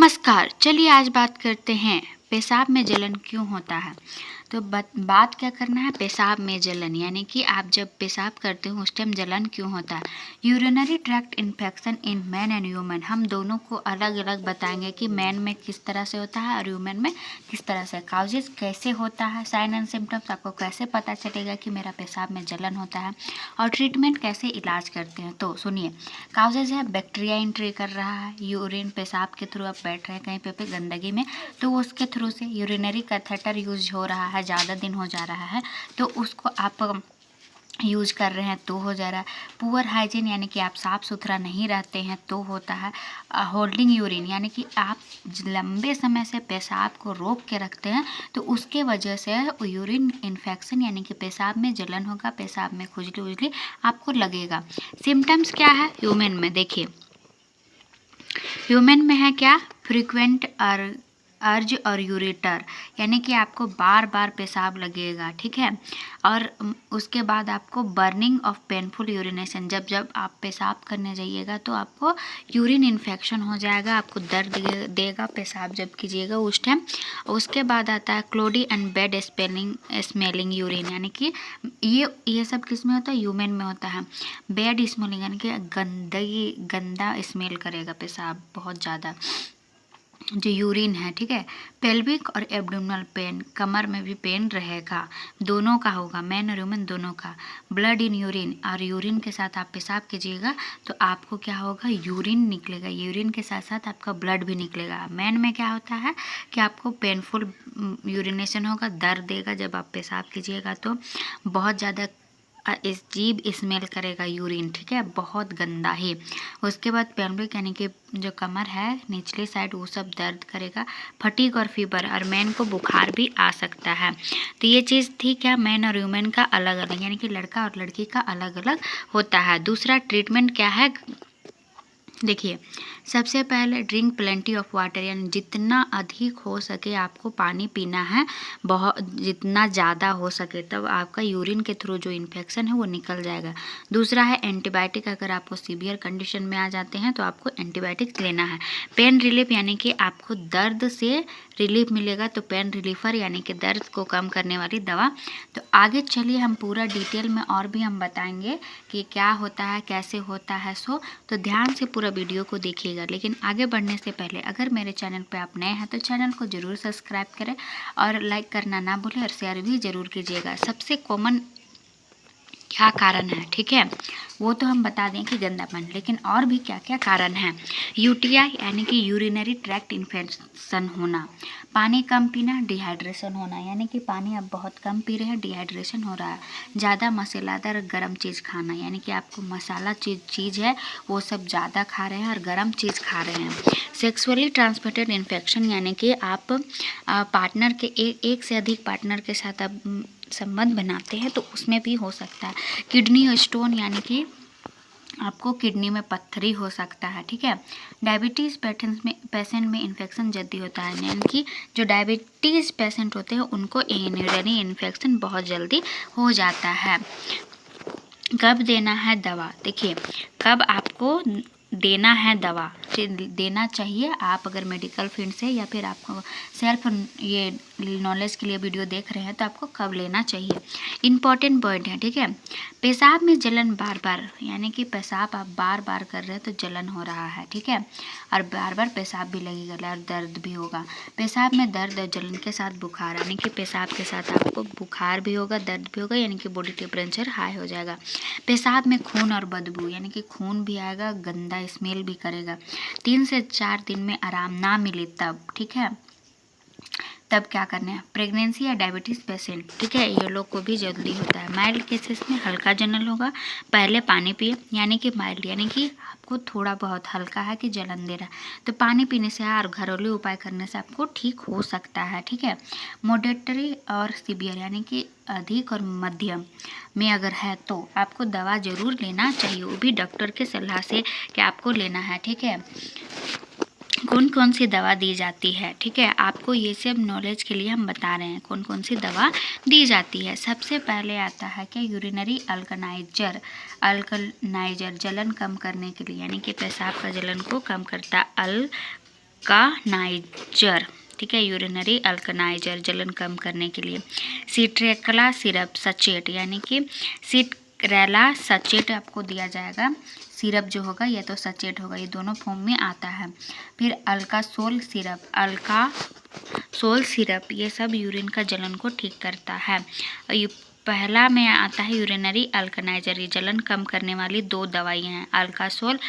नमस्कार। चलिए आज बात करते हैं पेशाब में जलन क्यों होता है। तो बात क्या करना है, पेशाब में जलन, यानी कि आप जब पेशाब करते हो उस टाइम जलन क्यों होता है। Urinary tract infection in man and human, हम दोनों को अलग अलग बताएंगे कि मैन में किस तरह से होता है और ह्यूमन में किस तरह से। काउजेस कैसे होता है, साइन एंड सिम्टम्स आपको कैसे पता चलेगा कि मेरा पेशाब में जलन होता है, और ट्रीटमेंट कैसे इलाज करते हैं। तो सुनिए, काउजेस है बैक्टीरिया एंट्री कर रहा है, यूरिन पेशाब के थ्रू आप बैठ रहे हैं कहीं पे गंदगी में, तो उसके थ्रू से यूरिनरी कैथेटर यूज हो रहा है, ज़्यादा दिन हो जा रहा है तो उसको आप यूज कर रहे हैं तो हो जा रहा है। पुअर हाइजीन, यानी कि आप साफ़ सुथरा नहीं रहते हैं तो होता है। होल्डिंग यूरिन, यानी कि आप लंबे समय से पेशाब को रोक के रखते हैं तो उसके वजह से यूरिन इन्फेक्शन, यानी कि पेशाब में जलन होगा, पेशाब में खुजली उजली आपको लगेगा। सिम्टम्स क्या है ह्यूमन में, देखिए ह्यूमन में है क्या, फ्रीक्वेंट अर्ज और यूरेटर, यानी कि आपको बार बार पेशाब लगेगा, ठीक है। और उसके बाद आपको बर्निंग ऑफ पेनफुल यूरिनेशन, जब आप पेशाब करने जाइएगा तो आपको यूरिन इन्फेक्शन हो जाएगा, आपको दर्द देगा पेशाब जब कीजिएगा उस टाइम। उसके बाद आता है क्लोडी एंड बैड स्मेलिंग यूरिन, यानी कि ये सब किस में होता है, ह्यूमन में होता है। बैड स्मेलिंग, यानी कि गंदा स्मेल करेगा पेशाब बहुत ज़्यादा जो यूरिन है, ठीक है। पेल्विक और एब्डोमिनल पेन, कमर में भी पेन रहेगा, दोनों का होगा, मैन और ह्यूमन दोनों का। ब्लड इन यूरिन, और यूरिन के साथ आप पेशाब कीजिएगा तो आपको क्या होगा, यूरिन निकलेगा, यूरिन के साथ साथ आपका ब्लड भी निकलेगा। मैन में क्या होता है कि आपको पेनफुल यूरिनेशन होगा, दर्द देगा जब आप पेशाब कीजिएगा तो बहुत ज़्यादा अजीब स्मेल करेगा यूरिन, ठीक है, बहुत गंदा ही। उसके बाद पेल्विक, यानी कि जो कमर है निचले साइड, वो सब दर्द करेगा। फटीग और फीवर, और मैन को बुखार भी आ सकता है। तो ये चीज़ थी क्या, मैन और ह्यूमन का अलग अलग, यानी कि लड़का और लड़की का अलग अलग होता है। दूसरा ट्रीटमेंट क्या है, देखिए सबसे पहले ड्रिंक प्लेंटी ऑफ वाटर, यानी जितना अधिक हो सके आपको पानी पीना है, बहुत जितना ज़्यादा हो सके, तब आपका यूरिन के थ्रू जो इन्फेक्शन है वो निकल जाएगा। दूसरा है एंटीबायोटिक, अगर आपको सीवियर कंडीशन में आ जाते हैं तो आपको एंटीबायोटिक लेना है। पेन रिलीफ, यानी कि आपको दर्द से रिलीफ मिलेगा, तो पेन रिलीफर यानी कि दर्द को कम करने वाली दवा। तो आगे चलिए हम पूरा डिटेल में और भी हम बताएंगे कि क्या होता है, कैसे होता है। तो ध्यान से पूरा वीडियो को देखिएगा। लेकिन आगे बढ़ने से पहले अगर मेरे चैनल पे आप नए हैं तो चैनल को ज़रूर सब्सक्राइब करें और लाइक करना ना भूलें और शेयर भी ज़रूर कीजिएगा। सबसे कॉमन क्या कारण है, ठीक है, वो तो हम बता दें कि गंदापन, लेकिन और भी क्या क्या कारण है। यूटीआई, यानी कि यूरिनरी ट्रैक्ट इन्फेक्शन होना, पानी कम पीना, डिहाइड्रेशन होना, यानी कि पानी आप बहुत कम पी रहे हैं, डिहाइड्रेशन हो रहा है। ज़्यादा मसालेदार गर्म चीज़ खाना, यानी कि आपको मसाला चीज़ है वो सब ज़्यादा खा रहे हैं और गर्म चीज़ खा रहे हैं। सेक्सुअली ट्रांसमिटेड इन्फेक्शन, यानी कि आप पार्टनर के एक से अधिक पार्टनर के साथ आप संबंध बनाते हैं तो उसमें भी हो सकता है। किडनी स्टोन, यानी कि आपको किडनी में पत्थरी हो सकता है, ठीक है। डायबिटीज़ पेशेंट में इन्फेक्शन जल्दी होता है, यानी कि जो डायबिटीज़ पेशेंट होते हैं उनको यूरिनरी इन्फेक्शन बहुत जल्दी हो जाता है। कब देना है दवा, देखिए कब आपको देना है दवा, देना चाहिए। आप अगर मेडिकल फील्ड से या फिर आपको सेल्फ ये नॉलेज के लिए वीडियो देख रहे हैं तो आपको कब लेना चाहिए, इम्पॉर्टेंट पॉइंट है, ठीक है। पेशाब में जलन बार बार, यानी कि पेशाब आप बार बार कर रहे हैं तो जलन हो रहा है, ठीक है, और बार बार पेशाब भी लगेगा और दर्द भी होगा। पेशाब में दर्द और जलन के साथ बुखार, यानी कि पेशाब के साथ आपको बुखार भी होगा, दर्द भी होगा, यानी कि बॉडी टेम्परेचर हाई हो जाएगा। पेशाब में खून और बदबू, यानी कि खून भी आएगा, गंदा स्मेल भी करेगा। 3 से 4 दिन में आराम ना मिले तब, ठीक है, तब क्या करना है। प्रेगनेंसी या डायबिटीज़ पेशेंट, ठीक है, ये लोग को भी जल्दी होता है। माइल्ड केसेस में हल्का जलन होगा, पहले पानी पिए, यानी कि माइल्ड, यानी कि आपको थोड़ा बहुत हल्का है कि जलन दे रहा है तो पानी पीने से और घरेलू उपाय करने से आपको ठीक हो सकता है, ठीक है। मॉडरेटरी और सीवियर, यानी कि अधिक और मध्यम में अगर है तो आपको दवा ज़रूर लेना चाहिए, वो भी डॉक्टर के सलाह से कि आपको लेना है, ठीक है। कौन कौन सी दवा दी जाती है, ठीक है, आपको ये सब नॉलेज के लिए हम बता रहे हैं कौन कौन सी दवा दी जाती है। सबसे पहले आता है कि यूरिनरी अल्कनाइजर जलन कम करने के लिए, यानी कि पेशाब का जलन को कम करता अल्कनाइजर, ठीक है, यूरिनरी अल्कनाइजर, जलन कम करने के लिए। सिट्रेला सिरप सचेट, यानी कि सिट्रेला सचेट आपको दिया जाएगा। सिरप जो होगा ये तो सचेट होगा, ये दोनों फॉर्म में आता है। फिर अल्कासोल सिरप, ये सब यूरिन का जलन को ठीक करता है। पहला में आता है यूरिनरी अल्कनाइजर, ये जलन कम करने वाली 2 दवाइयाँ हैं, अल्कासोल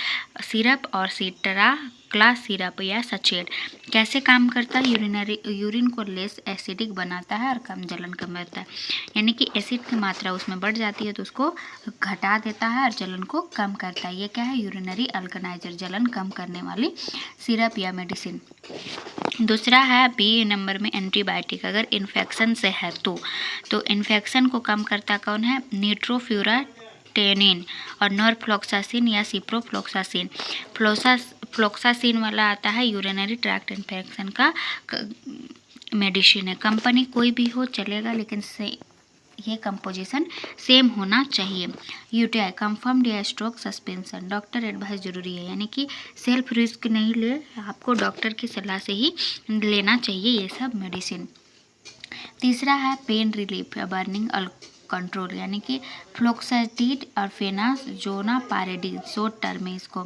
सिरप और सिट्रेला सिरप या सचेट। कैसे काम करता है? यूरिन को लेस एसिडिक बनाता है और कम जलन कम करता है, यानी कि एसिड की मात्रा उसमें बढ़ जाती है तो उसको घटा देता है और जलन को कम करता है। ये क्या है? यूरिनरी अल्कनाइजर, जलन कम करने वाली सिरप या मेडिसिन। दूसरा है बी नंबर में एंटीबायोटिक, अगर इन्फेक्शन से है तो इन्फेक्शन को कम करता कौन है? निट्रोफ्यूराटेनिन और नॉरफ्लॉक्सासिन या सिप्रोफ्लॉक्सासिन। फ्लॉक्सासिन वाला आता है यूरिनरी ट्रैक्ट इन्फेक्शन का मेडिसिन है। कंपनी कोई भी हो चलेगा, लेकिन ये कंपोजिशन सेम होना चाहिए। यूटीआई कंफर्म्ड या स्ट्रोक सस्पेंशन, डॉक्टर एडवाइस जरूरी है, यानी कि सेल्फ रिस्क नहीं ले, आपको डॉक्टर की सलाह से ही लेना चाहिए ये सब मेडिसिन। तीसरा है पेन रिलीफ या बर्निंग कंट्रोल, यानी कि फ्लोक्साटिड और फेनाजोनापारेडिन, शॉर्ट टर्म में इसको।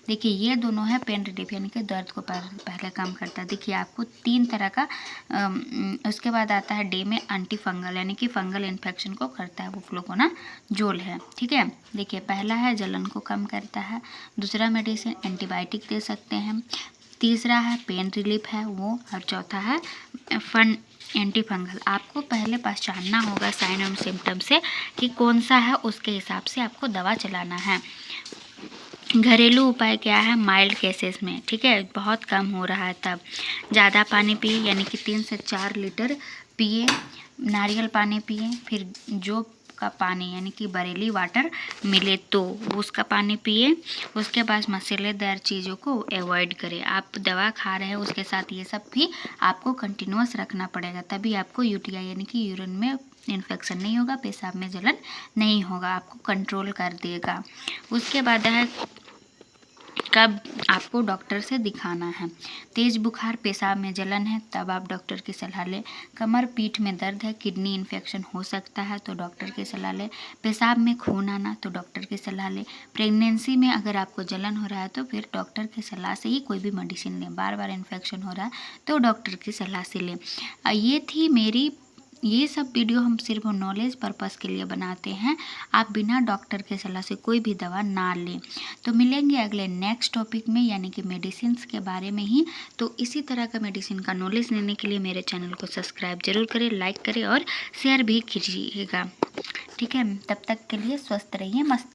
देखिए ये दोनों है पेन रिलीफ, यानी कि दर्द को पहले कम करता है। देखिए आपको 3 तरह का उसके बाद आता है डे में एंटी फंगल, यानी कि फंगल इन्फेक्शन को करता है, वो फ्लुकोनाजोल है, ठीक है। देखिए पहला है जलन को कम करता है, दूसरा मेडिसिन एंटीबायोटिक दे सकते हैं, तीसरा है पेन रिलीफ है वो, और चौथा है एंटी फंगल। आपको पहले पहचानना होगा साइन और सिम्टम से कि कौन सा है, उसके हिसाब से आपको दवा चलाना है। घरेलू उपाय क्या है माइल्ड केसेस में, ठीक है, बहुत कम हो रहा है तब ज़्यादा पानी पिए, यानी कि 3 से 4 लीटर पिए, नारियल पानी पिए, फिर जो का पानी यानी कि बरेली वाटर मिले तो उसका पानी पिए। उसके बाद मसालेदार चीज़ों को अवॉइड करें। आप दवा खा रहे हैं उसके साथ ये सब भी आपको कंटिन्यूअस रखना पड़ेगा, तभी आपको यूटीआई यानी कि यूरिन में इन्फेक्शन नहीं होगा, पेशाब में जलन नहीं होगा, आपको कंट्रोल कर देगा। उसके बाद है कब आपको डॉक्टर से दिखाना है। तेज़ बुखार, पेशाब में जलन है, तब आप डॉक्टर की सलाह लें। कमर पीठ में दर्द है, किडनी इन्फेक्शन हो सकता है तो डॉक्टर की सलाह लें। पेशाब में खून आना तो डॉक्टर की सलाह लें। प्रेगनेंसी में अगर आपको जलन हो रहा है तो फिर डॉक्टर की सलाह से ही कोई भी मेडिसिन लें। बार बार इन्फेक्शन हो रहा है तो डॉक्टर की सलाह से लें। ये थी मेरी, ये सब वीडियो हम सिर्फ नॉलेज पर्पस के लिए बनाते हैं, आप बिना डॉक्टर के सलाह से कोई भी दवा ना लें। तो मिलेंगे अगले नेक्स्ट टॉपिक में, यानी कि मेडिसिन्स के बारे में ही। तो इसी तरह का मेडिसिन का नॉलेज लेने के लिए मेरे चैनल को सब्सक्राइब जरूर करें, लाइक करें और शेयर भी कीजिएगा, ठीक है। तब तक के लिए स्वस्थ रहिए, मस्त